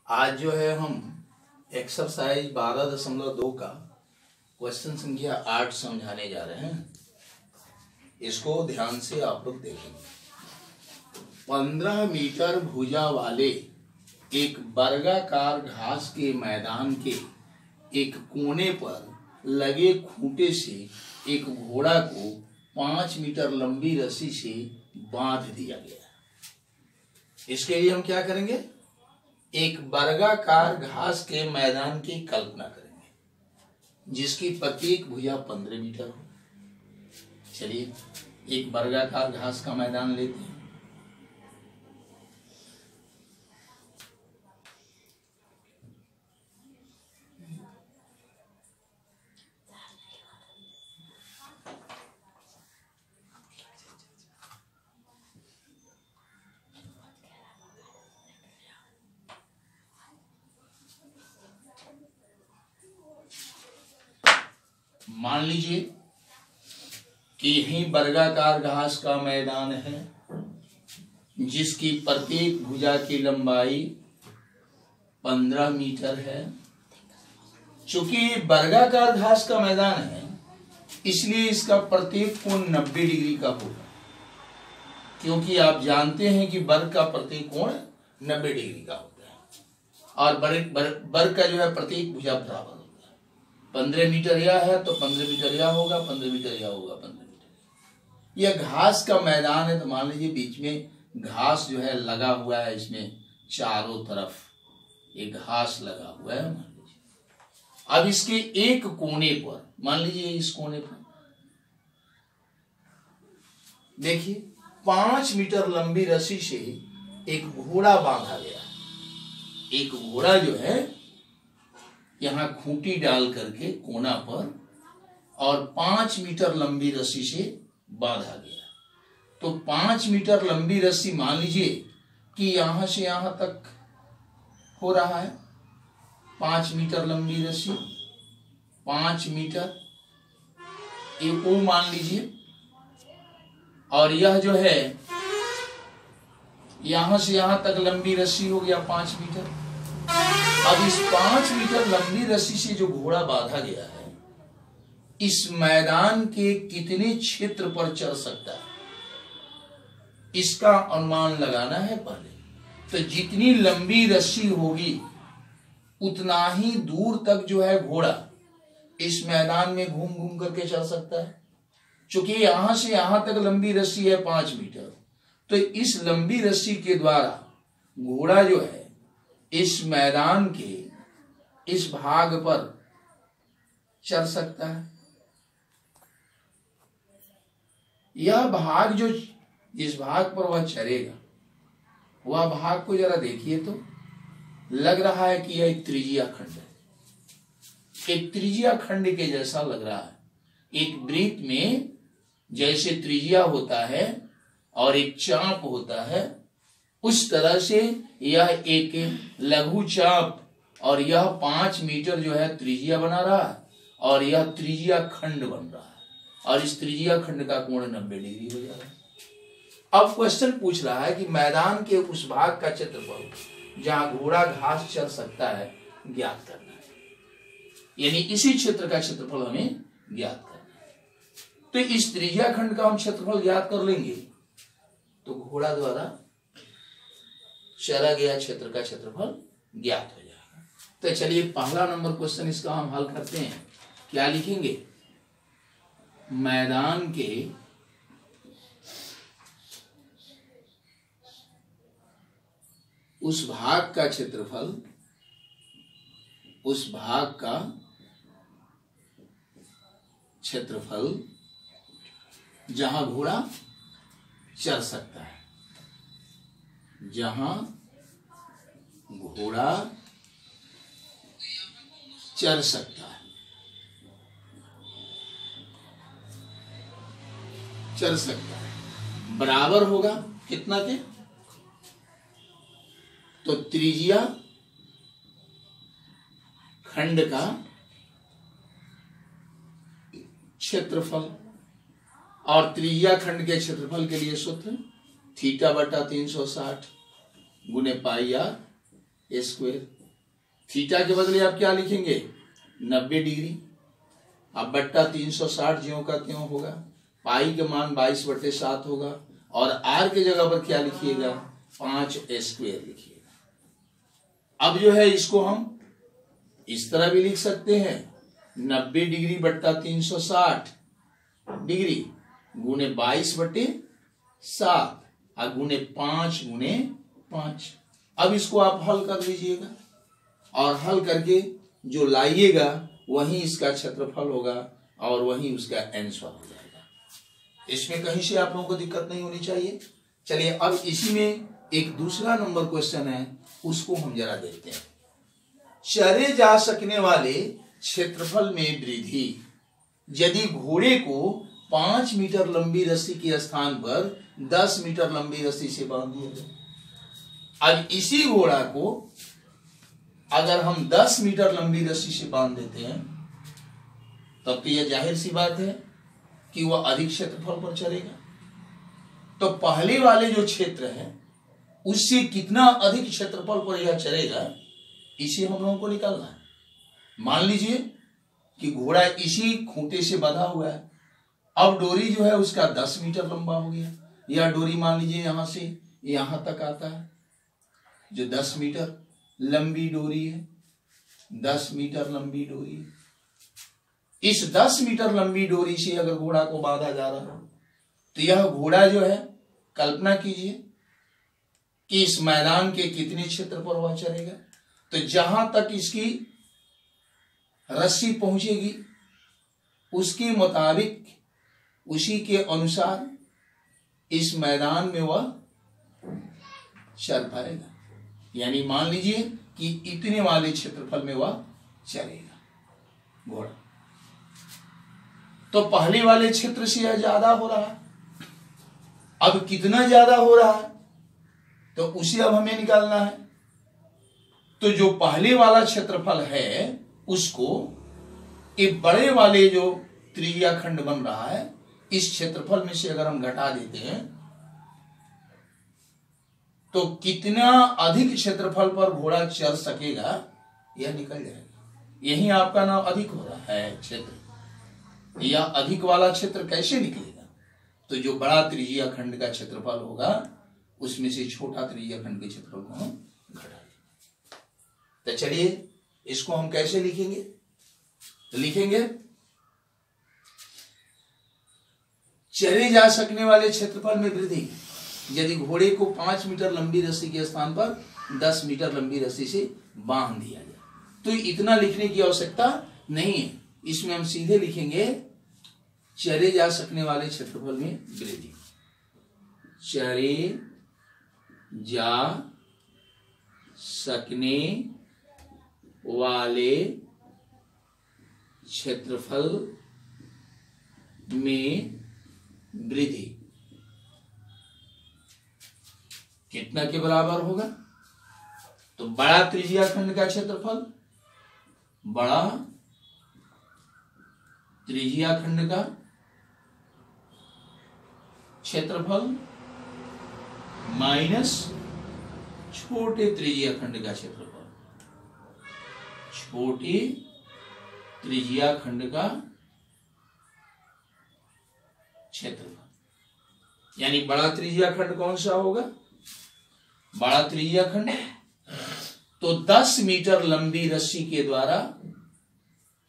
आज जो है हम एक्सरसाइज 12.2 का क्वेश्चन संख्या 8 समझाने जा रहे हैं। इसको ध्यान से आप लोग देखेंगे। 15 मीटर भुजा वाले एक वर्गाकार घास के मैदान के एक कोने पर लगे खूंटे से एक घोड़ा को 5 मीटर लंबी रस्सी से बांध दिया गया। इसके लिए हम क्या करेंगे? एक वर्गाकार घास के मैदान की कल्पना करेंगे जिसकी प्रत्येक भुजा 15 मीटर हो। चलिए एक वर्गाकार घास का मैदान लेते हैं। मान लीजिए कि यही वर्गाकार घास का मैदान है जिसकी प्रत्येक भुजा की लंबाई 15 मीटर है। चूंकि वर्गाकार घास का मैदान है इसलिए इसका प्रत्येक कोण 90 डिग्री का होगा, क्योंकि आप जानते हैं कि वर्ग का प्रत्येक कोण 90 डिग्री का होता है और वर्ग का जो है प्रत्येक भुजा बराबर। 15 मीटर यह है तो 15 मीटर यह होगा, 15 मीटर यह होगा, 15 मीटर। यह घास का मैदान है तो मान लीजिए बीच में घास जो है लगा हुआ है। इसमें चारों तरफ एक घास लगा हुआ है मान लीजिए। अब इसके एक कोने पर मान लीजिए, इस कोने पर देखिए 5 मीटर लंबी रस्सी से एक घोड़ा बांधा गया। एक घोड़ा जो है यहां खूंटी डाल करके कोना पर और 5 मीटर लंबी रस्सी से बांधा गया। तो 5 मीटर लंबी रस्सी मान लीजिए कि यहां से यहां तक हो रहा है। 5 मीटर लंबी रस्सी 5 मीटर एक वो मान लीजिए, और यह जो है यहां से यहां तक लंबी रस्सी हो गया 5 मीटर। अब इस 5 मीटर लंबी रस्सी से जो घोड़ा बांधा गया है इस मैदान के कितने क्षेत्र पर चल सकता है इसका अनुमान लगाना है पहले। तो जितनी लंबी रस्सी होगी उतना ही दूर तक जो है घोड़ा इस मैदान में घूम घूम करके चल सकता है। चूंकि यहां से यहां तक लंबी रस्सी है 5 मीटर, तो इस लंबी रस्सी के द्वारा घोड़ा जो है इस मैदान के इस भाग पर चल सकता है। यह भाग जो जिस भाग पर वह चलेगा वह भाग को जरा देखिए तो लग रहा है कि यह एक त्रिज्या खंड है। एक त्रिज्या खंड के जैसा लग रहा है। एक वृत्त में जैसे त्रिज्या होता है और एक चाप होता है, उस तरह से यह एक लघु चाप और यह 5 मीटर जो है त्रिज्या बना रहा है और यह त्रिज्या खंड बन रहा है और इस त्रिज्या खंड का कोण 90 डिग्री हो जा रहा है। अब क्वेश्चन पूछ रहा है कि मैदान के उस भाग का क्षेत्रफल जहां घोड़ा घास चल सकता है ज्ञात करना है। यानी इसी क्षेत्र का क्षेत्रफल हमें ज्ञात करना है। तो इस त्रिज्या खंड का हम क्षेत्रफल ज्ञात कर लेंगे तो घोड़ा द्वारा चला गया क्षेत्र का क्षेत्रफल ज्ञात हो जाएगा। तो चलिए पहला नंबर क्वेश्चन इसका हम हल करते हैं। क्या लिखेंगे? मैदान के उस भाग का क्षेत्रफल, उस भाग का क्षेत्रफल जहां घोड़ा चल सकता है, जहां घोड़ा चल सकता है, चल सकता है बराबर होगा कितना के? तो त्रिज्या खंड का क्षेत्रफल, और त्रिज्या खंड के क्षेत्रफल के लिए सूत्र थीटा बटा 360 गुने पाई आर स्क्वायर। थीटा के बदले आप क्या लिखेंगे 90 डिग्री। अब बट्टा 360 ज्यों का त्यों होगा, पाई के मान 22/7 होगा और आर के जगह पर क्या लिखिएगा 5 स्क्वायर लिखिएगा। अब जो है इसको हम इस तरह भी लिख सकते हैं 90 डिग्री बट्टा 360 डिग्री गुने 22/7 और गुने 5 गुने 5। अब इसको आप हल कर लीजिएगा और हल करके जो लाइएगा वही इसका क्षेत्रफल होगा और वही उसका आंसर हो जाएगा। इसमें कहीं से आप लोगों को दिक्कत नहीं होनी चाहिए। चलिए अब इसी में एक दूसरा नंबर क्वेश्चन है, उसको हम जरा देखते हैं। चरे जा सकने वाले क्षेत्रफल में वृद्धि यदि घोड़े को 5 मीटर लंबी रस्सी के स्थान पर 10 मीटर लंबी रस्सी से बांध दिया जाए। अब इसी घोड़ा को अगर हम 10 मीटर लंबी रस्सी से बांध देते हैं तब तो यह जाहिर सी बात है कि वह अधिक क्षेत्रफल पर चलेगा। तो पहले वाले जो क्षेत्र है उससे कितना अधिक क्षेत्रफल पर यह चलेगा, इसे हम लोगों को निकालना है। मान लीजिए कि घोड़ा इसी खूंटे से बंधा हुआ है। अब डोरी जो है उसका 10 मीटर लंबा हो गया। यह डोरी मान लीजिए यहां से यहां तक आता है, जो 10 मीटर लंबी डोरी है, 10 मीटर लंबी डोरी है। इस 10 मीटर लंबी डोरी से अगर घोड़ा को बांधा जा रहा है तो यह घोड़ा जो है, कल्पना कीजिए कि इस मैदान के कितने क्षेत्र पर वह चलेगा। तो जहां तक इसकी रस्सी पहुंचेगी उसके मुताबिक, उसी के अनुसार इस मैदान में वह चल पाएगा। यानी मान लीजिए कि इतने वाले क्षेत्रफल में वह चलेगा घोड़ा। तो पहले वाले क्षेत्र से यह ज्यादा हो रहा है। अब कितना ज्यादा हो रहा है तो उसे अब हमें निकालना है। तो जो पहले वाला क्षेत्रफल है उसको एक बड़े वाले जो त्रिज्या खंड बन रहा है इस क्षेत्रफल में से अगर हम घटा देते हैं तो कितना अधिक क्षेत्रफल पर घोड़ा चल सकेगा यह निकल जाएगा। यही आपका नाम अधिक हो रहा है क्षेत्र। यह अधिक वाला क्षेत्र कैसे निकलेगा, तो जो बड़ा त्रिज्या खंड का क्षेत्रफल होगा उसमें से छोटा त्रिज्या खंड के क्षेत्रफल को हम घटा देंगे। तो चलिए इसको हम कैसे लिखेंगे, तो लिखेंगे चले जा सकने वाले क्षेत्रफल में वृद्धि यदि घोड़े को 5 मीटर लंबी रस्सी के स्थान पर 10 मीटर लंबी रस्सी से बांध दिया जाए। तो इतना लिखने की आवश्यकता नहीं है, इसमें हम सीधे लिखेंगे चले जा सकने वाले क्षेत्रफल में वृद्धि। चले जा सकने वाले क्षेत्रफल में वृद्धि कितना के बराबर होगा, तो बड़ा त्रिज्या खंड का क्षेत्रफल, बड़ा त्रिज्या खंड का क्षेत्रफल माइनस छोटे त्रिज्या खंड का क्षेत्रफल, छोटे त्रिज्या खंड का क्षेत्रफल। यानी बड़ा त्रिज्या खंड कौन सा होगा, बड़ा त्रिज्या खंड तो 10 मीटर लंबी रस्सी के द्वारा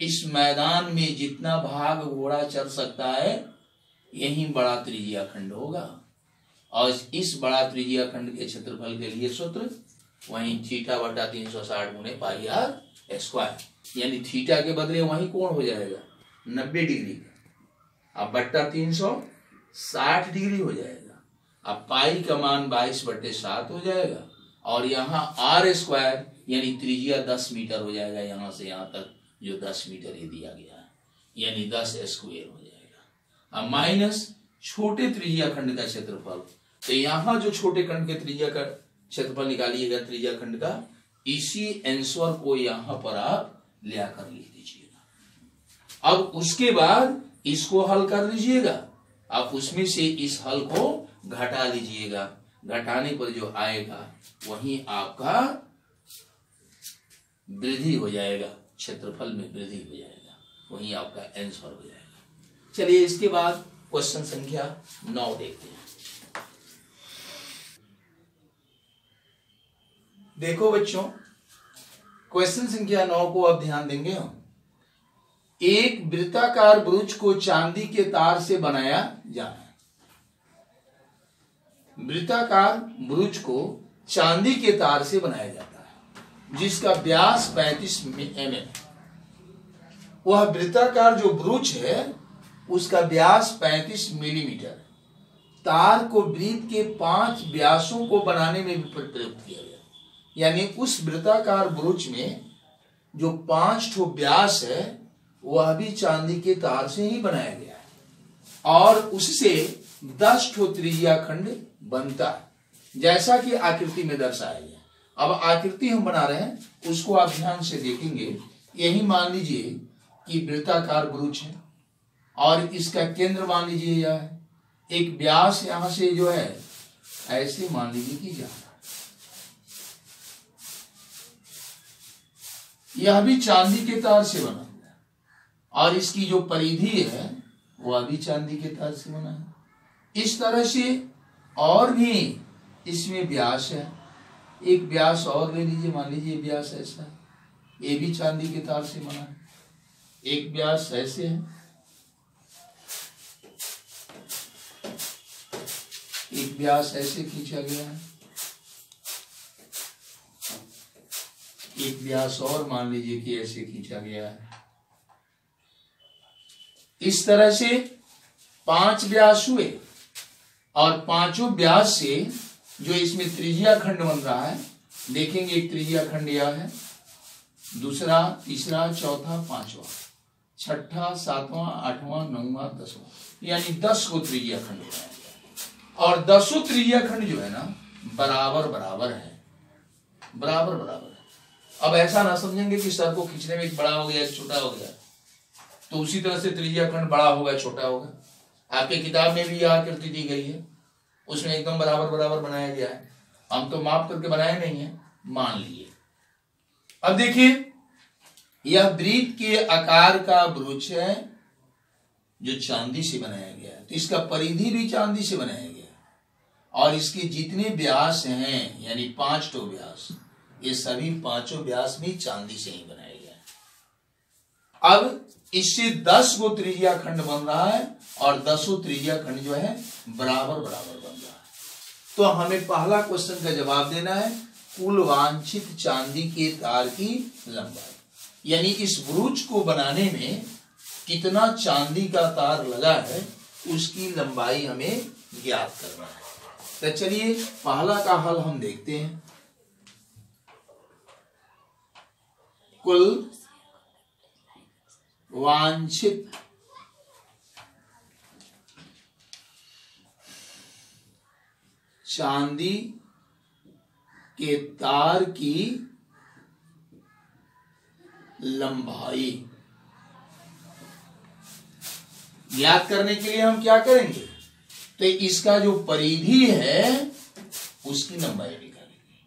इस मैदान में जितना भाग घोड़ा चल सकता है यही बड़ा त्रिज्या खंड होगा। और इस बड़ा त्रिज्या खंड के क्षेत्रफल के लिए सूत्र वही थीटा बटा 360 गुणे पाई आर स्क्वायर। यानी थीटा के बदले वही कोण हो जाएगा 90 डिग्री का, अब बट्टा 360 डिग्री हो जाएगा। अब पाई का मान 22/7 हो जाएगा और यहाँ आर स्क्वायर यानी त्रिज्या 10 मीटर हो जाएगा। यहां से यहां तक जो 10 मीटर ये दिया गया है यानी 10 स्क्वायर हो जाएगा। अब माइनस छोटे त्रिज्या खंड का क्षेत्रफल, तो यहां जो छोटे खंड के त्रिज्या का क्षेत्रफल निकालिएगा त्रिज्या खंड का, इसी आंसर को यहां पर आप ले आकर लिख दीजिएगा। अब उसके बाद इसको हल कर लीजिएगा, आप उसमें से इस हल को घटा लीजिएगा। घटाने पर जो आएगा वही आपका वृद्धि हो जाएगा, क्षेत्रफल में वृद्धि हो जाएगा, वही आपका आंसर हो जाएगा। चलिए इसके बाद क्वेश्चन संख्या 9 देखते हैं। देखो बच्चों, क्वेश्चन संख्या 9 को अब ध्यान देंगे हम। एक वृत्ताकार ब्रुज को चांदी के तार से बनाया जाना है। वृत्ताकार ब्रुज को चांदी के तार से बनाया जाता है जिसका व्यास 35 mm है। वह वृत्ताकार जो ब्रुज है उसका व्यास 35 मिलीमीटर है। तार को वृत्त के 5 व्यासों को बनाने में भी प्रयुक्त किया गया, यानी उस वृत्ताकार ब्रुज में जो 5 ठो व्यास है वह भी चांदी के तार से ही बनाया गया है और उससे 10 ठो त्रिज्या खंड बनता है, जैसा कि आकृति में दर्शाया गया। अब आकृति हम बना रहे हैं, उसको आप ध्यान से देखेंगे। यही मान लीजिए कि वृत्ताकार ब्रुज है और इसका केंद्र मान लीजिए यह है। एक व्यास यहां से जो है ऐसे मान लीजिए कि जा रहा है, यह भी चांदी के तार से बना हुआ है और इसकी जो परिधि है वह भी चांदी के तार से बना है। इस तरह से और भी इसमें व्यास है। एक व्यास और ले लीजिए, मान लीजिए व्यास ऐसा है, ये भी चांदी के तार से बना है। एक व्यास ऐसे है, एक व्यास ऐसे खींचा गया है, एक व्यास और मान लीजिए कि ऐसे खींचा गया है। इस तरह से 5 व्यास हुए और 5 व्यास से जो इसमें त्रिज्या खंड बन रहा है, देखेंगे एक त्रिज्या खंड यह है, दूसरा, तीसरा, चौथा, 5वां, 6वां, 7वां, 8वां, 9वां, 10वां, यानी 10 को त्रिज्या खंड बनाया गया और 10 त्रिज्या खंड जो है ना बराबर बराबर है, बराबर बराबर है। अब ऐसा ना समझेंगे कि सर को खींचने में एक बड़ा हो गया एक छोटा हो गया, तो उसी तरह से त्रिज्या खंड बड़ा होगा छोटा होगा। आपके किताब में भी यह आकृति दी गई है, उसमें एकदम बराबर बराबर बनाया गया है। हम तो माप करके बनाए नहीं है, मान लिए। अब देखिए, यह वृत्त के आकार का ब्रुज है जो चांदी से बनाया गया है, तो इसका परिधि भी चांदी से बनाया गया है और इसके जितने व्यास हैं यानी 5 ठो व्यास, ये सभी 5 व्यास भी चांदी से ही बनाए गए हैं। अब इससे 10 गो त्रिज्या खंड बन रहा है और 10 त्रिज्या खंड जो है बराबर बराबर बन रहा है। तो हमें पहला क्वेश्चन का जवाब देना है, कुल वांछित चांदी के तार की लंबाई, यानी इस ब्रुज को बनाने में कितना चांदी का तार लगा है उसकी लंबाई हमें ज्ञात करना है। तो चलिए पहला का हल हम देखते हैं। कुल वांछित चांदी के तार की लंबाई ज्ञात करने के लिए हम क्या करेंगे, तो इसका जो परिधि है उसकी लंबाई निकालेंगे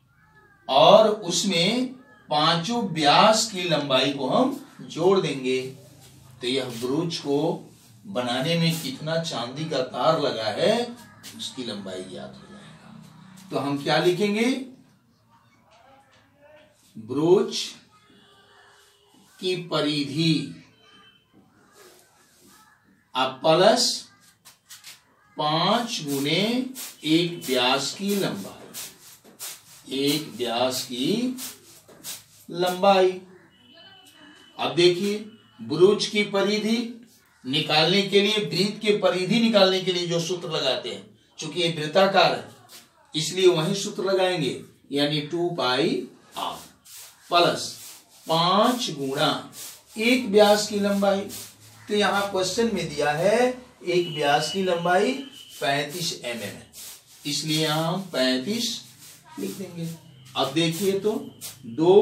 और उसमें 5 व्यास की लंबाई को हम जोड़ देंगे। तो यह ब्रुज को बनाने में कितना चांदी का तार लगा है उसकी लंबाई ज्ञात हो जाएगा। तो हम क्या लिखेंगे, ब्रुज की परिधि अब प्लस 5 गुने 1 व्यास की लंबाई, 1 व्यास की लंबाई। अब देखिए, ब्रुज की परिधि निकालने के लिए, वृत्त की परिधि निकालने के लिए जो सूत्र लगाते हैं, चूंकि ये वृत्ताकार है इसलिए वही सूत्र लगाएंगे, यानी 2πr प्लस 5 गुणा 1 व्यास की लंबाई। तो यहां क्वेश्चन में दिया है 1 व्यास की लंबाई 35 mm है, इसलिए यहां हम 35 लिख देंगे। अब देखिए तो 2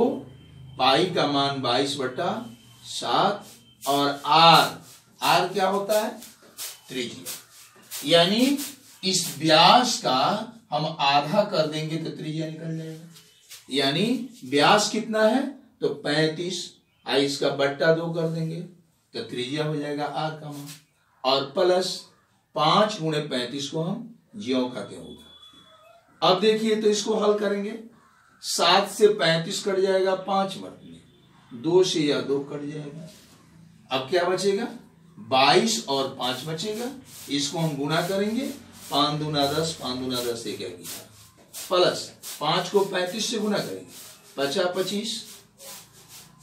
पाई का मान 22/7 और आर क्या होता है, त्रिज्या, यानी इस व्यास का हम आधा कर देंगे तो त्रिज्या निकल जाएगा। यानी व्यास कितना है तो 35, इसका बट्टा 2 कर देंगे तो त्रिज्या हो जाएगा आर का मान, और प्लस 5 गुणे 35 को हम ज्यों का त्यों होगा। अब देखिए तो इसको हल करेंगे, 7 से 35 कट जाएगा 5 मरने, 2 से यह 2 कट जाएगा। अब क्या बचेगा, 22 और 5 बचेगा। इसको हम गुणा करेंगे, 5 दूना 10, 5 दूना 10 एक 11, प्लस 5 को 35 से गुणा करेंगे, 50 25,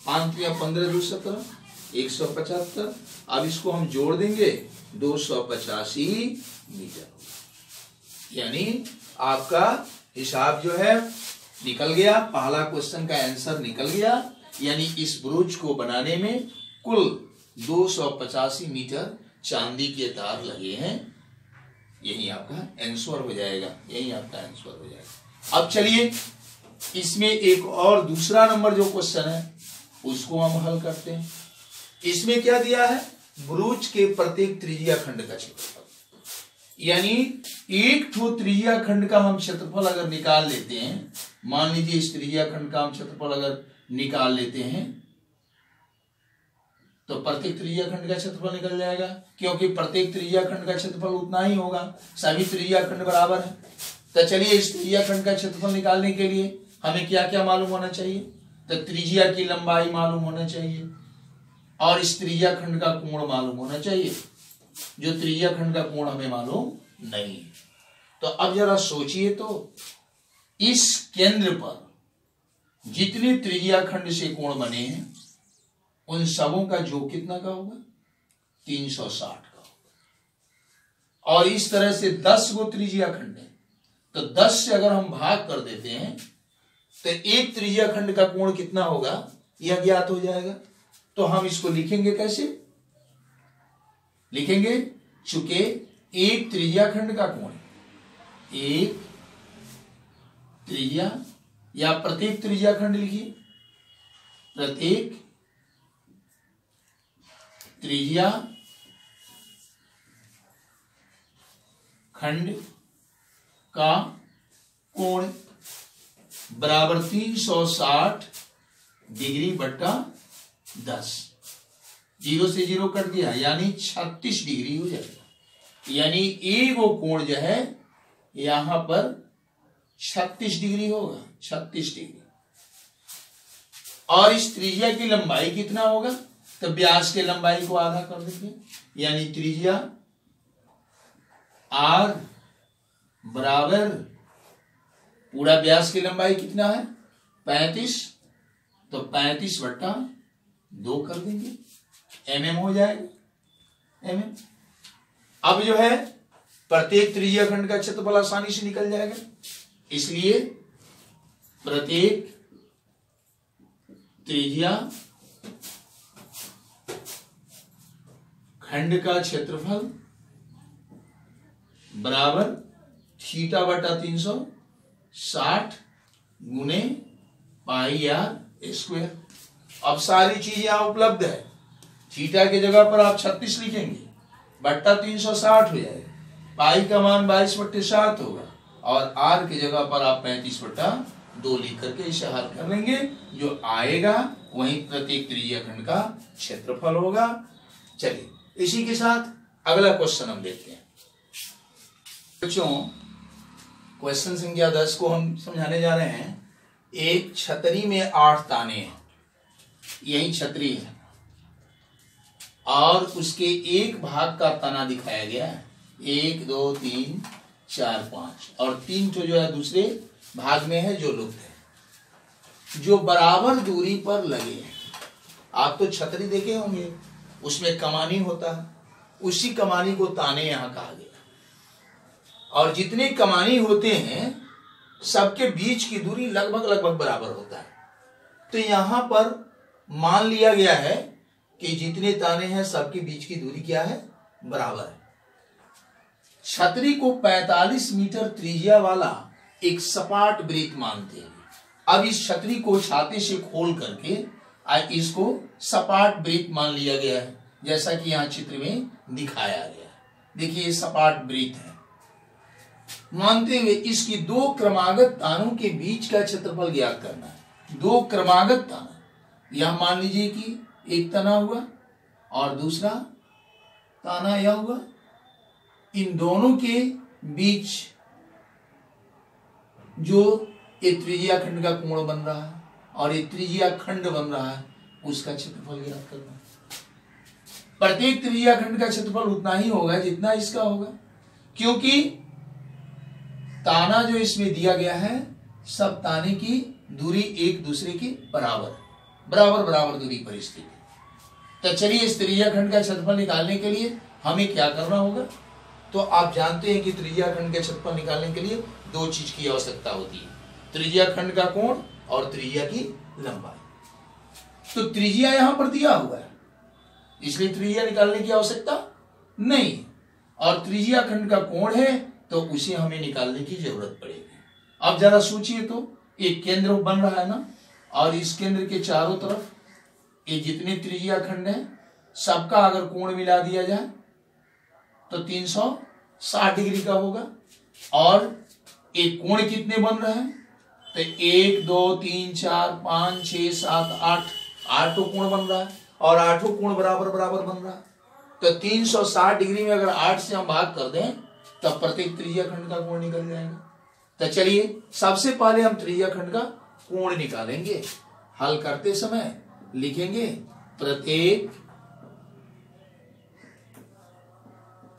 5 15 2 17, 175। अब इसको हम जोड़ देंगे, 285 मीटर, यानी आपका हिसाब जो है निकल गया, पहला क्वेश्चन का आंसर निकल गया। यानी इस ब्रूच को बनाने में कुल 285 मीटर चांदी के तार लगे हैं। यही आपका आंसर हो जाएगा, यही आपका आंसर हो जाएगा। अब चलिए इसमें एक और दूसरा नंबर जो क्वेश्चन है उसको हम हल करते हैं। इसमें क्या दिया है, ब्रूच के प्रत्येक त्रिज्या खंड का क्षेत्रफल, यानी एक ठो त्रिज्या खंड का हम क्षेत्रफल अगर निकाल लेते हैं, मान लीजिए इस त्रिज्या खंड का हम क्षेत्रफल अगर निकाल लेते हैं तो प्रत्येक त्रिज्या खंड का क्षेत्रफल निकल जाएगा, क्योंकि प्रत्येक त्रिज्या खंड का क्षेत्रफल उतना ही होगा, सभी त्रिज्या खंड बराबर है। तो चलिए इस त्रिज्या खंड का क्षेत्रफल निकालने के लिए हमें क्या क्या मालूम होना चाहिए, तो त्रिज्या की लंबाई मालूम होना चाहिए और इस त्रिज्या खंड का कोण मालूम होना चाहिए, जो त्रिज्या खंड का कोण हमें मालूम नहीं है। तो अब जरा सोचिए तो इस केंद्र पर जितने त्रिज्या खंड से कोण बने हैं उन सबों का योग कितना का होगा, 360 का होगा। और इस तरह से 10 गो त्रिज्या खंड है, तो 10 से अगर हम भाग कर देते हैं तो एक त्रिज्या खंड का कोण कितना होगा यह ज्ञात हो जाएगा। तो हम इसको लिखेंगे कैसे, लिखेंगे चूंकि एक त्रिज्या खंड का कोण, एक त्रिज्या या प्रत्येक त्रिज्या खंड लिखिए, प्रत्येक त्रिज्या खंड का कोण बराबर 360 डिग्री बट्टा 10, 0 से 0 कट दिया यानी 36 डिग्री हो जाएगा। यानी एक वो कोण जो है यहां पर 36 डिग्री होगा, 36 डिग्री। और इस त्रिज्या की लंबाई कितना होगा, तो व्यास के लंबाई को आधा कर देंगे, यानी त्रिज्या आर बराबर पूरा व्यास की लंबाई कितना है 35, तो 35 बट्टा 2 कर देंगे, एमएम हो जाएगा, एमएम। अब जो है प्रत्येक त्रिज्या खंड का क्षेत्रफल आसानी से निकल जाएगा, इसलिए प्रत्येक त्रिज्या खंड का क्षेत्रफल बराबर थीटा बटा 360 गुने पाई आर स्क्वायर। अब सारी चीज यहां उपलब्ध है, थीटा की जगह पर आप 36 लिखेंगे, बट्टा 360 हो जाएगा, पाई का मान 22/7 होगा और आर की जगह पर आप 35/2 लिख करके इसे हल कर लेंगे। जो आएगा वही प्रत्येक त्रिज्या खंड का क्षेत्रफल होगा। चलिए इसी के साथ अगला क्वेश्चन हम देखते हैं। बच्चों क्वेश्चन संख्या 10 को हम समझाने जा रहे हैं। एक छतरी में 8 ताने हैं, यही छतरी है और उसके एक भाग का तना दिखाया गया है, 1 2 3 4 5 और 3 तो जो है दूसरे भाग में है जो लुप्त है, जो बराबर दूरी पर लगे हैं। आप तो छतरी देखे होंगे, उसमें कमानी होता है, उसी कमानी को ताने यहां कहा गया। और जितने कमानी होते हैं सबके बीच की दूरी लगभग बराबर होता है। तो यहां पर मान लिया गया है कि जितने ताने हैं सबके बीच की दूरी क्या है, बराबर है। छतरी को 45 मीटर त्रिज्या वाला एक सपाट वृत्त मानते हैं। अब इस छतरी को छाते से खोल करके इसको सपाट वृत्त मान लिया गया है, जैसा कि यहाँ चित्र में दिखाया गया है। देखिए ये सपाट वृत्त है। मानते हुए इसकी 2 क्रमागत तानों के बीच का क्षेत्रफल ज्ञात करना है। 2 क्रमागत ताना यह मान लीजिए कि एक तना हुआ और दूसरा ताना यह हुआ। इन दोनों के बीच जो ये त्रिज्या खंड का कोण बन रहा है और ये त्रिज्या खंड बन रहा है, उसका क्षेत्रफल ज्ञात करना है। प्रत्येक त्रिज्या खंड का क्षेत्रफल उतना ही होगा जितना इसका होगा, क्योंकि ताना जो इसमें दिया गया है सब ताने की दूरी एक दूसरे के बराबर बराबर बराबर दूरी पर स्थित है। तो चलिए इस त्रिज्या खंड का क्षेत्रफल निकालने के लिए हमें क्या करना होगा। तो आप जानते हैं कि त्रिज्या खंड का क्षेत्रफल निकालने के लिए दो चीज की आवश्यकता होती है, त्रिज्या खंड का कोण और त्रिज्या की लंबाई। तो त्रिज्या यहां पर दिया हुआ है, इसलिए त्रिज्या निकालने की आवश्यकता नहीं, और त्रिज्या खंड का कोण है तो उसे हमें निकालने की जरूरत पड़ेगी। अब जरा सोचिए तो एक केंद्र बन रहा है ना, और इस केंद्र के चारों तरफ ये जितने त्रिज्या खंड है सबका अगर कोण मिला दिया जाए तो 360 डिग्री का होगा। और एक कोण कितने बन रहे हैं, तो 1 2 3 4 5 6 7 8 आठों कोण बन रहा है, और आठों कोण बराबर बराबर बन रहा है। तो 360 डिग्री में अगर 8 से हम भाग कर दें तब प्रत्येक त्रिज्या खंड का कोण निकल जाएगा। तो चलिए सबसे पहले हम त्रिज्या खंड का कोण निकालेंगे। हल करते समय लिखेंगे प्रत्येक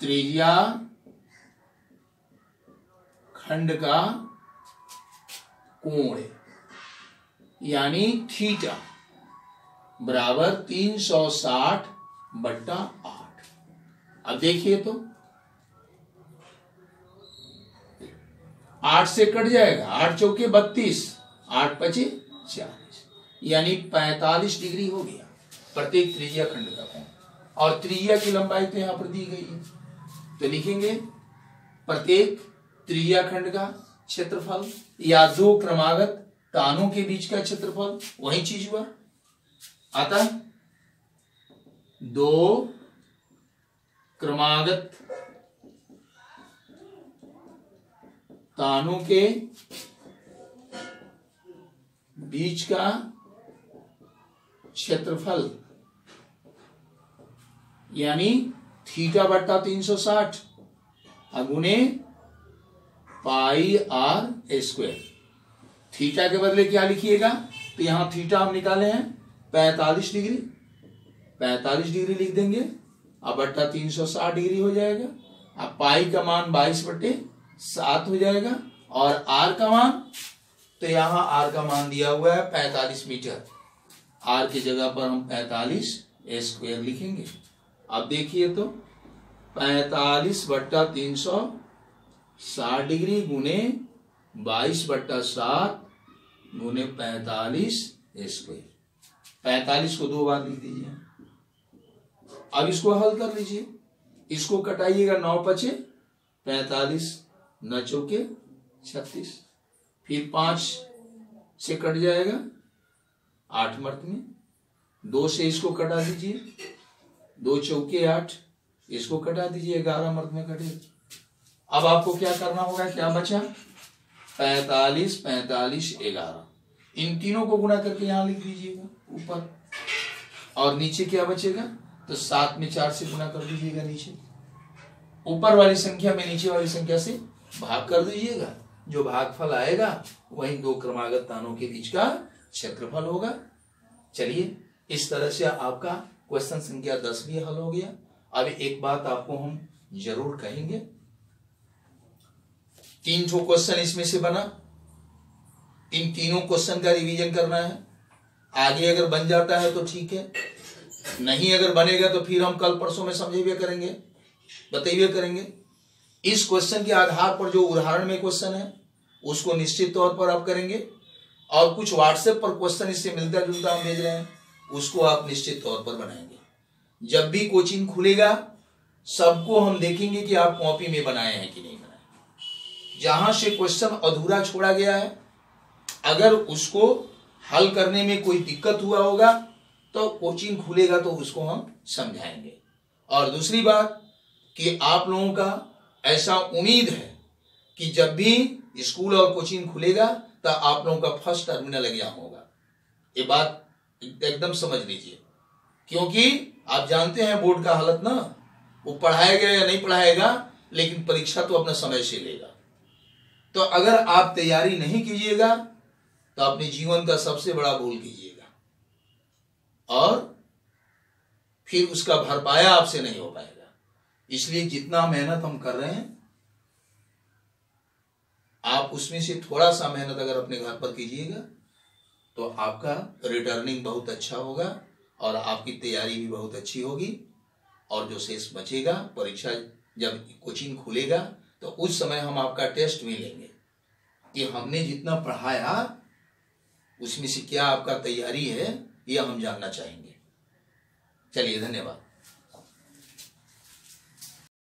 त्रिज्या खंड का कोण यानी थीटा बराबर 360/8। अब देखिए तो 8 से कट जाएगा, 8 चौके 32, 8 पचे 40, यानी 45 डिग्री हो गया प्रत्येक त्रिज्या खंड का कोण। और त्रिज्या की लंबाई तो यहां पर दी गई है, तो लिखेंगे प्रत्येक त्रिज्या खंड का क्षेत्रफल या दो क्रमागत तानों के बीच का क्षेत्रफल, वही चीज हुआ। अतः दो क्रमागत तानों के बीच का क्षेत्रफल यानी थीटा बट्टा 360 गुने पाई r स्क्वायर। थीटा के बदले क्या लिखिएगा, तो यहां थीटा हम निकाले हैं 45 डिग्री, 45 डिग्री लिख देंगे। अब बट्टा 360 डिग्री हो जाएगा। अब पाई का मान 22/7 हो जाएगा, और r का मान, तो यहां r का मान दिया हुआ है 45 मीटर, r की जगह पर हम 45 स्क्वायर लिखेंगे। अब देखिए तो 45/360 डिग्री गुने 22/7 गुने 45 स्क्वायर। 45 को 2 बार लिख दीजिए। अब इसको हल कर लीजिए, इसको कटाइएगा, 9 पचे 45, 9 चौके 36, फिर 5 से कट जाएगा 8 मर्द में, 2 से इसको कटा दीजिए, 2 चौके 8, इसको कटा दीजिए, 11 मर्द में कटेगा। अब आपको क्या करना होगा, क्या बचा 45 45 11, इन तीनों को गुणा करके यहां लिख दीजिएगा ऊपर, और नीचे क्या बचेगा, तो 7 में 4 से गुणा कर दीजिएगा नीचे, ऊपर वाली संख्या में नीचे वाली संख्या से भाग कर दीजिएगा। जो भागफल आएगा वही दो क्रमागत तानों के बीच का क्षेत्रफल होगा। चलिए इस तरह से आपका क्वेश्चन संख्या 10 भी हल हो गया। अब एक बात आपको हम जरूर कहेंगे, 3 ठो क्वेश्चन इसमें से बना, इन तीनों क्वेश्चन का रिवीजन करना है। आगे अगर बन जाता है तो ठीक है, नहीं अगर बनेगा तो फिर हम कल परसों में समझेंगे करेंगे, बताइए करेंगे। इस क्वेश्चन के आधार पर जो उदाहरण में क्वेश्चन है उसको निश्चित तौर पर आप करेंगे, और कुछ व्हाट्सएप पर क्वेश्चन इससे मिलता जुलता हम भेज रहे हैं उसको आप निश्चित तौर पर बनाएंगे। जब भी कोचिंग खुलेगा सबको हम देखेंगे कि आप कॉपी में बनाए हैं कि नहीं बनाए। जहां से क्वेश्चन अधूरा छोड़ा गया है अगर उसको हल करने में कोई दिक्कत हुआ होगा तो कोचिंग खुलेगा तो उसको हम समझाएंगे। और दूसरी बात कि आप लोगों का ऐसा उम्मीद है कि जब भी स्कूल और कोचिंग खुलेगा तो आप लोगों का फर्स्ट टर्मिनल एग्जाम होगा। ये बात एकदम समझ लीजिए, क्योंकि आप जानते हैं बोर्ड का हालत ना, वो पढ़ाएगा या नहीं पढ़ाएगा, लेकिन परीक्षा तो अपना समय से लेगा। तो अगर आप तैयारी नहीं कीजिएगा तो अपने जीवन का सबसे बड़ा भूल कीजिएगा, और फिर उसका भरपाया आपसे नहीं हो पाएगा। इसलिए जितना मेहनत हम कर रहे हैं, आप उसमें से थोड़ा सा मेहनत अगर अपने घर पर कीजिएगा तो आपका रिटर्निंग बहुत अच्छा होगा और आपकी तैयारी भी बहुत अच्छी होगी। और जो शेष बचेगा, परीक्षा जब कोचिंग खुलेगा तो उस समय हम आपका टेस्ट भी लेंगे कि हमने जितना पढ़ाया उसमें से क्या आपका तैयारी है, यह हम जानना चाहेंगे। चलिए, धन्यवाद।